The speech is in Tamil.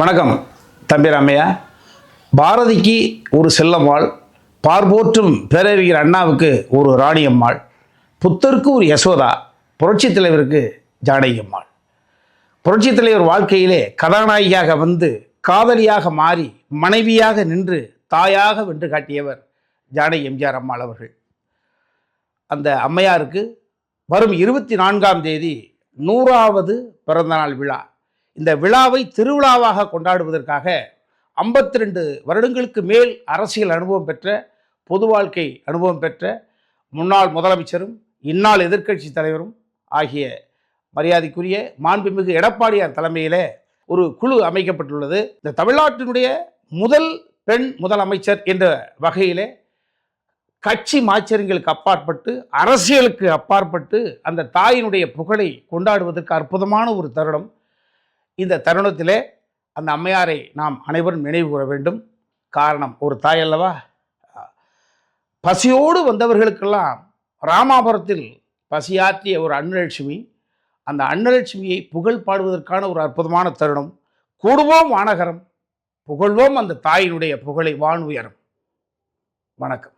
வணக்கம் தம்பி ராமையா. பாரதிக்கு ஒரு செல்லம்மாள், பார்போற்றும் பேரறிஞர் அண்ணாவுக்கு ஒரு ராணியம்மாள், புத்தருக்கு ஒரு யசோதா, புரட்சித் தலைவருக்கு ஜானகியம்மாள். புரட்சித் தலைவர் வாழ்க்கையிலே கதாநாயகியாக வந்து காதலியாக மாறி மனைவியாக நின்று தாயாக வென்று காட்டியவர் ஜானகி எம்ஜிஆர் அம்மாள் அவர்கள். அந்த அம்மையாருக்கு வரும் 24ஆம் தேதி 100வது பிறந்தநாள் விழா. இந்த விழாவை திருவிழாவாக கொண்டாடுவதற்காக 52 வருடங்களுக்கு மேல் அரசியல் அனுபவம் பெற்ற, பொது வாழ்க்கை அனுபவம் பெற்ற முன்னாள் முதலமைச்சரும் இந்நாள் எதிர்க்கட்சி தலைவரும் ஆகிய மரியாதைக்குரிய மாண்புமிகு எடப்பாடியார் தலைமையில் ஒரு குழு அமைக்கப்பட்டுள்ளது. இந்த தமிழ்நாட்டினுடைய முதல் பெண் முதலமைச்சர் என்ற வகையிலே கட்சி மாச்சரியங்களுக்கு அப்பாற்பட்டு, அரசியலுக்கு அப்பாற்பட்டு அந்த தாயினுடைய புகழை கொண்டாடுவதற்கு அற்புதமான ஒரு தருணம். இந்த தருணத்திலே அந்த அம்மையாரை நாம் அனைவரும் நினைவு கூற வேண்டும். காரணம், ஒரு தாய் அல்லவா. பசியோடு வந்தவர்களுக்கெல்லாம் ராமாபுரத்தில் பசியாற்றிய ஒரு அன்னலட்சுமி, அந்த அன்னலட்சுமியை புகழ் பாடுவதற்கான ஒரு அற்புதமான தருணம். கூடுவோம் வானகரம், புகழ்வோம் அந்த தாயினுடைய புகழை வான் உயரம். வணக்கம்.